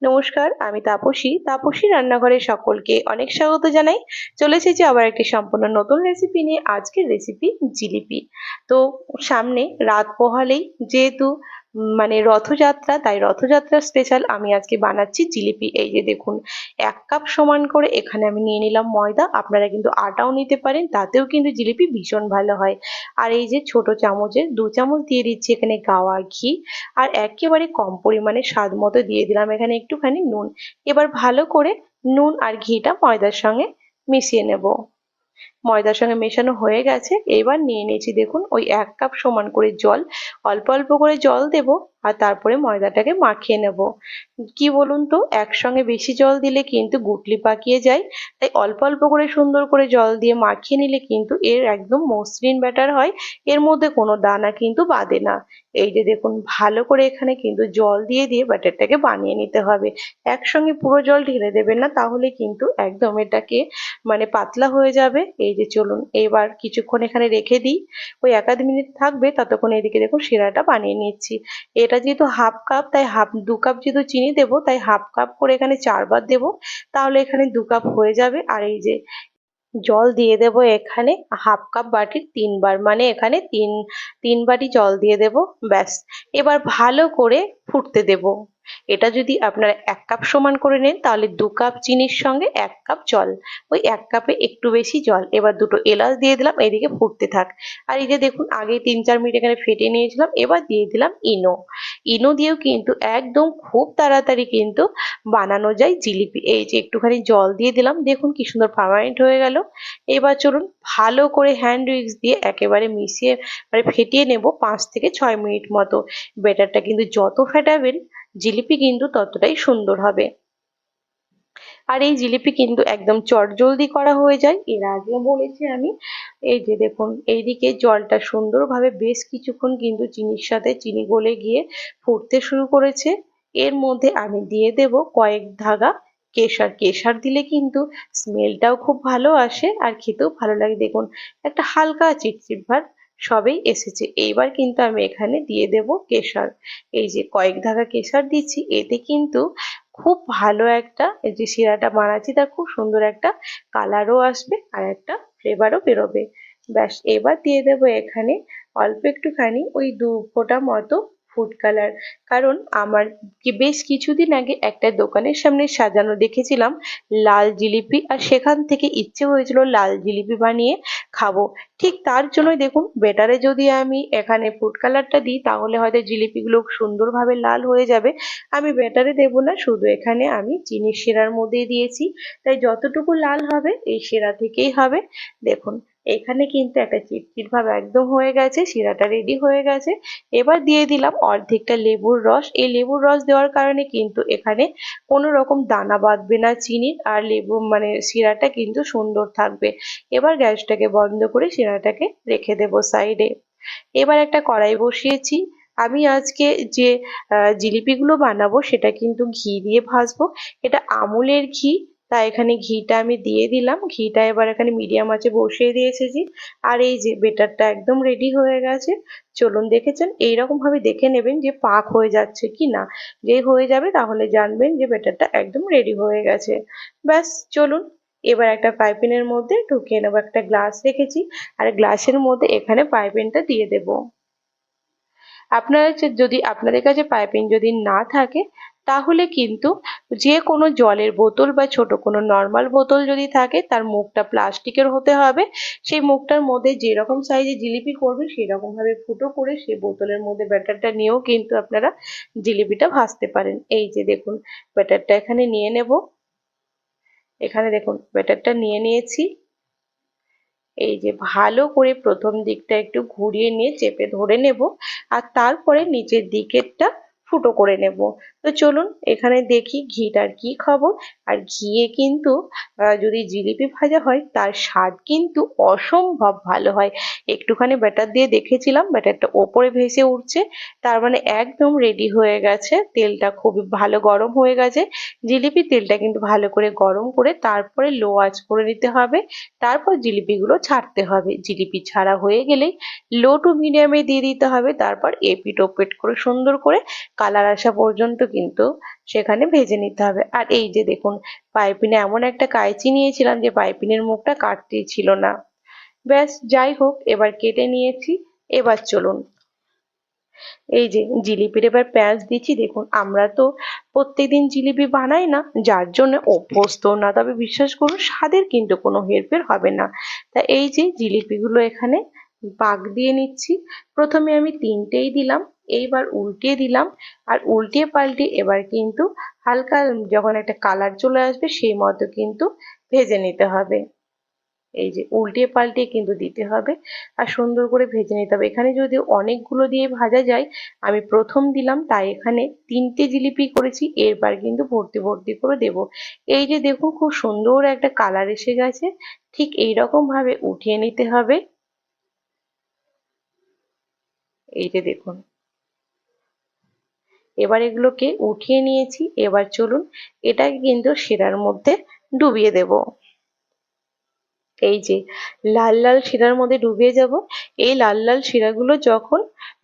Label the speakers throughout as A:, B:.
A: নমস্কার, আমি তাপসী রান্নাঘরে সকলকে অনেক স্বাগত জানাই। চলে এসেছি আবার একটি সম্পূর্ণ নতুন রেসিপি নিয়ে। আজকের রেসিপি জিলিপি। তো সামনে রাত পোহালেই যেহেতু মানে রথযাত্রা, তাই রথযাত্রার স্পেশাল আমি আজকে বানাচ্ছি জিলিপি। এই যে দেখুন, 1 কাপ সমান করে এখানে আমি নিয়ে নিলাম ময়দা। আপনারা কিন্তু আটাও নিতে পারেন, তাতেও কিন্তু জিলিপি ভীষণ ভালো হয়। আর এই যে ছোট চামচের 2 চামচ দিয়ে দিচ্ছি এখানে গাওয়া ঘি। আর একেবারে কম পরিমাণে স্বাদ মতো দিয়ে দিলাম এখানে একটুখানি নুন। এবার ভালো করে নুন আর ঘিটা ময়দার সঙ্গে মিশিয়ে নেব। ময়দার সঙ্গে মেশানো হয়ে গেছে। এবার নিয়ে নিয়েছি দেখুন ওই 1 কাপ সমান করে জল। অল্প অল্প করে জল দেব আর তারপরে ময়দাটাকে মাখিয়ে নেব। কি বলুন তো, একসঙ্গে বেশি জল দিলে কিন্তু গুটলি পাকিয়ে যায়। তাই অল্প অল্প করে সুন্দর করে জল দিয়ে মাখিয়ে নিলে কিন্তু এর একদম মসৃণ ব্যাটার হয়। এর মধ্যে কোনো দানা কিন্তু বাঁধে না। এই যে দেখুন, ভালো করে এখানে কিন্তু জল দিয়ে দিয়ে ব্যাটারটাকে বানিয়ে নিতে হবে। একসঙ্গে পুরো জল ঢেলে দেবেন না, তাহলে কিন্তু একদম এটাকে মানে পাতলা হয়ে যাবে। এই যে চলুন এবার কিছুক্ষণ এখানে রেখে দিই। ওই 1 মিনিট থাকবে, ততক্ষণ এদিকে দেখুন শিরাটা বানিয়ে নিচ্ছি। এটা যেহেতু 1/2 কাপ, তাই 2 কাপ যেহেতু চিনি দেবো, তাই 1/2 কাপ করে এখানে 4 বার দেবো। তাহলে এখানে 2 কাপ হয়ে যাবে। আর এই যে জল দিয়ে দেব এখানে 1/2 কাপ বাটির 3 বার, মানে এখানে তিন বাটি জল দিয়ে দেব। ব্যাস, এবার ভালো করে ফুটতে দেব। এটা যদি আপনারা 1 কাপ সমান করে নেন, তাহলে 2 কাপ চিনির সঙ্গে 1 কাপ জল, ওই 1 কাপে একটু বেশি জল। এবার দুটো এলাচ দিয়ে দিলাম, এদিকে ফুটতে থাক। আর এই যে দেখুন, আগে 3-4 মিনিট এখানে ফেটিয়ে নিয়েছিলাম। এবার দিয়ে দিলাম ইনো। ইনো দিয়েও কিন্তু একদম খুব তাড়াতাড়ি কিন্তু বানানো যায় জিলিপি। এই যে একটুখানি জল দিয়ে দিলাম, দেখুন কি সুন্দর পার্মানেন্ট হয়ে গেল। এবার চলুন ভালো করে হ্যান্ড উইক্স দিয়ে একেবারে মিশিয়ে মানে ফেটিয়ে নেব 5 থেকে 6 মিনিট মতো। ব্যাটারটা কিন্তু যত ফেটাবেন জিলিপি কিন্তু ততটাই সুন্দর হবে। আর এই জিলিপি কিন্তু একদম চটজলদি করা হয়ে যায়, এর আগেও বলেছি আমি। এই যে দেখুন, এইদিকে জলটা সুন্দরভাবে বেশ কিছুক্ষণ কিন্তু চিনির সাথে চিনি গলে গিয়ে ফুটতে শুরু করেছে। এর মধ্যে আমি দিয়ে দেব কয়েক ধাগা কেশর। কেশর দিলে কিন্তু স্মেলটাও খুব ভালো আসে আর খেতেও ভালো লাগে। দেখুন, একটা হালকা চিটচিট ভাব সবেই এসেছে। এইবার কিন্তু আমি এখানে দিয়ে দেব কেশর। এই যে কয়েক ধাগা কেশর দিচ্ছি, এতে কিন্তু খুব ভালো একটা, এই যে শিরাটা বানাচ্ছি তার খুব সুন্দর একটা কালারও আসবে আর একটা ফ্লেভারও বেরোবে। ব্যাস, এবার দিয়ে দেবো এখানে অল্প একটুখানি ওই 2 ফোঁটা মতো ফুড কালার। কারণ আমার বেশ কিছুদিন আগে একটা দোকানের সামনে সাজানো দেখেছিলাম লাল জিলিপি, আর সেখান থেকে ইচ্ছে হয়েছিল লাল জিলিপি বানিয়ে খাবো। ঠিক তার জন্যই দেখুন, বেটারে যদি আমি এখানে ফুড কালারটা দিই, তাহলে হয়তো জিলিপিগুলো সুন্দরভাবে লাল হয়ে যাবে। আমি ব্যাটারে দেবো না, শুধু এখানে আমি চিনির শিরার মধ্যেই দিয়েছি। তাই যতটুকু লাল হবে এই শিরা থেকেই হবে। দেখুন, এখানে কিন্তু একটা চিটচিট ভাব একদম হয়ে গেছে, শিরাটা রেডি হয়ে গেছে। এবার দিয়ে দিলাম অর্ধেকটা লেবুর রস। এই লেবুর রস দেওয়ার কারণে কিন্তু এখানে কোনো রকম দানা বাঁধবে না চিনির, আর লেবু মানে শিরাটা কিন্তু সুন্দর থাকবে। এবার গ্যাসটাকে বন্ধ করে শিরাটাকে রেখে দেবো সাইডে। এবার একটা কড়াই বসিয়েছি। আমি আজকে যে জিলিপিগুলো বানাবো সেটা কিন্তু ঘি দিয়ে ভাজবো। এটা আমুলের ঘি, তাই এখানে ঘিটা আমি দিয়ে দিলাম। ঘিটা এবার এখানে মিডিয়াম আঁচে বসিয়ে দিয়ে এসেছি। আর এই যে বেটারটা একদম রেডি হয়ে গেছে। চলুন, দেখেছেন এইরকম ভাবে দেখে নেবেন যে পাক হয়ে যাচ্ছে কি না। যেই হয়ে যাবে তাহলে জানবেন যে বেটারটা একদম রেডি হয়ে গেছে। ব্যাস, চলুন এবার একটা পাইপিনের মধ্যে ঢুকিয়ে নেবো। একটা গ্লাস রেখেছি, আর গ্লাসের মধ্যে এখানে পাইপিনটা দিয়ে দেব। আপনারা যদি আপনাদের কাছে পাইপিং যদি না থাকে, তাহলে কিন্তু যে কোনো জলের বোতল বা ছোট কোনো নর্মাল বোতল যদি থাকে, তার মুখটা প্লাস্টিকের হতে হবে। সেই মুখটার মধ্যে যেরকম সাইজে জিলিপি করবে সেরকম ভাবে ফুটো করে সেই বোতলের মধ্যে ব্যাটারটা নিয়েও কিন্তু আপনারা জিলিপিটা ভাজতে পারেন। এই যে দেখুন, ব্যাটারটা এখানে নিয়ে নেব। এখানে দেখুন ব্যাটারটা নিয়ে নিয়েছি। এই যে ভালো করে প্রথম দিকটা একটু ঘুরিয়ে নিয়ে চেপে ধরে নেব, আর তারপরে নিচের দিকেরটা ফুটো করে নেব। তো চলুন এখানে দেখি ঘিটার কি খবর। আর ঘিয়ে কিন্তু যদি জিলিপি ভাজা হয় তার স্বাদ কিন্তু অসম্ভব ভালো হয়। একটুখানি ব্যাটার দিয়ে দেখেছিলাম, ব্যাটারটা ওপরে ভেসে উঠছে, তার মানে একদম রেডি হয়ে গেছে। তেলটা খুবই ভালো গরম হয়ে গেছে। জিলিপির তেলটা কিন্তু ভালো করে গরম করে তারপরে লো আঁচ করে নিতে হবে। তারপর জিলিপিগুলো ছাড়তে হবে। জিলিপি ছাড়া হয়ে গেলেই লো টু মিডিয়ামে দিয়ে দিতে হবে। তারপর এপিট ওপিট করে সুন্দর করে কালার আসা পর্যন্ত কিন্তু সেখানে ভেজে নিতে হবে। আর এই যে দেখুন, পাইপিনে এমন একটা কাঁচি নিয়েছিলাম যে পাইপিনের মুখটা কাটতেই ছিল না। ব্যাস, যাই হোক, এবার কেটে নিয়েছি। এবার চলুন, এই যে জিলিপির এবার পেঁয়াজ দিচ্ছি। দেখুন, আমরা তো প্রত্যেকদিন জিলিপি বানাই না, যার জন্য অভ্যস্ত না, তবে বিশ্বাস করুন স্বাদের কিন্তু কোনো হেরফের হবে না। তা এই যে জিলিপিগুলো এখানে পাক দিয়ে নিচ্ছি। প্রথমে আমি তিনটেই দিলাম, এইবার উল্টিয়ে দিলাম। আর উল্টিয়ে পাল্টে এবার কিন্তু হালকা যখন একটা কালার চলে আসবে সেই মতো কিন্তু ভেজে নিতে হবে। এই যে উল্টিয়ে পাল্টিয়ে কিন্তু দিতে হবে আর সুন্দর করে ভেজে নিতে হবে। এখানে যদি অনেকগুলো দিয়ে ভাজা যায়, আমি প্রথম দিলাম তাই এখানে তিনটে জিলিপি করেছি, এরপর কিন্তু ভর্তি ভর্তি করে দেব। এই যে দেখুন, খুব সুন্দর একটা কালার এসে গেছে। ঠিক এইরকম ভাবে উঠিয়ে নিতে হবে। এই যে দেখুন, এবার এগুলোকে উঠিয়ে নিয়েছি। এবার চলুন এটাকে কিন্তু শিরার মধ্যে ডুবিয়ে দেব। এই যে লাল লাল শিরার মধ্যে ডুবিয়ে যাব। এই লাল লাল শিরাগুলো যখন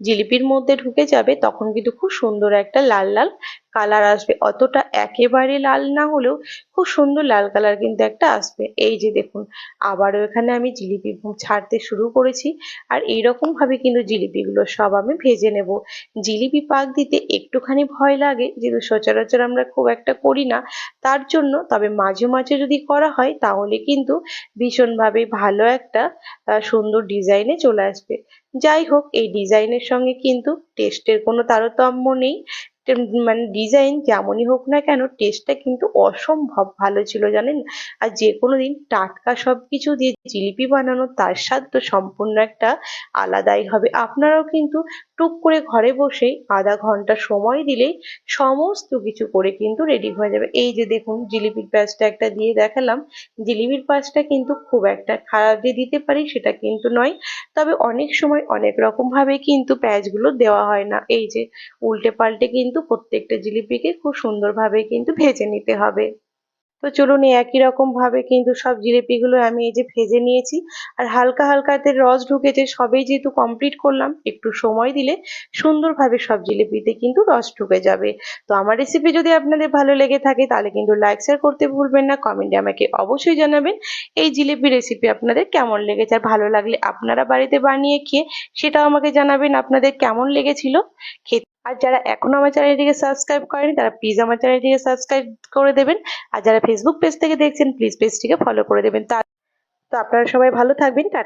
A: জিলিপির মধ্যে ঢুকে যাবে তখন কিন্তু খুব সুন্দর একটা লাল লাল কালার আসবে। অতটা একেবারে লাল না হলেও খুব সুন্দর লাল কালার কিন্তু একটা আসবে। এই যে দেখুন, আবারও এখানে আমি জিলিপি ছাড়তে শুরু করেছি। আর এইরকম ভাবে কিন্তু জিলিপিগুলো সব আমি ভেজে নেব। জিলিপি পাক দিতে একটুখানি ভয় লাগে, যেহেতু সচরাচর আমরা খুব একটা করি না, তার জন্য। তবে মাঝে মাঝে যদি করা হয় তাহলে কিন্তু ভীষণভাবে ভালো একটা সুন্দর ডিজাইনে চলে আসবে। যাই হোক, এই ডিজাইনের সঙ্গে কিন্তু টেস্টের কোনো তারতম্য নেই। মানে ডিজাইন যেমনই হোক না কেন, টেস্টটা কিন্তু অসম্ভব ভালো ছিল জানেন। আর যে কোনো দিন টাটকা সবকিছু দিয়ে জিলিপি বানানো, তার স্বাদ তো সম্পূর্ণ একটা আলাদাই হবে। আপনারাও কিন্তু টুক করে ঘরে বসেই আধা ঘন্টা সময় দিলেই সমস্ত কিছু করে কিন্তু রেডি হয়ে যাবে। এই যে দেখুন, জিলিপির প্যাঁচটা একটা দিয়ে দেখালাম। জিলিপির পাঁচটা কিন্তু খুব একটা খারাপ যে দিতে পারি সেটা কিন্তু নয়, তবে অনেক সময় অনেক রকম ভাবে কিন্তু প্যাঁচগুলো দেওয়া হয় না। এই যে উল্টে পাল্টে কিন্তু প্রত্যেকটা জিলিপিকে খুব সুন্দরভাবে কিন্তু ভেজে নিতে হবে। তো চলুন, এই একই রকম ভাবে কিন্তু সব জিলিপিগুলো আমি এই যে ভেজে নিয়েছি। আর হালকা হালকা এতে রস ঢুকেছে, সবেই যেহেতু কমপ্লিট করলাম, একটু সময় দিলে সুন্দরভাবে সব জিলিপিতে কিন্তু রস ঢুকে যাবে। তো আমার রেসিপি যদি আপনাদের ভালো লেগে থাকে তাহলে কিন্তু লাইক শেয়ার করতে ভুলবেন না। কমেন্টে আমাকে অবশ্যই জানাবেন এই জিলিপি রেসিপি আপনাদের কেমন লেগেছে। আর ভালো লাগলে আপনারা বাড়িতে বানিয়ে খেয়ে সেটাও আমাকে জানাবেন আপনাদের কেমন লেগেছিল খেতে। আর যারা এখনো আমার চ্যানেলটিকে সাবস্ক্রাইব করেনি তারা প্লিজ আমার চ্যানেলটিকে সাবস্ক্রাইব করে দেবেন। আর যারা ফেসবুক পেজ থেকে দেখছেন প্লিজ পেজটিকে ফলো করে দেবেন। তো আপনারা সবাই ভালো থাকবেন। টাটা।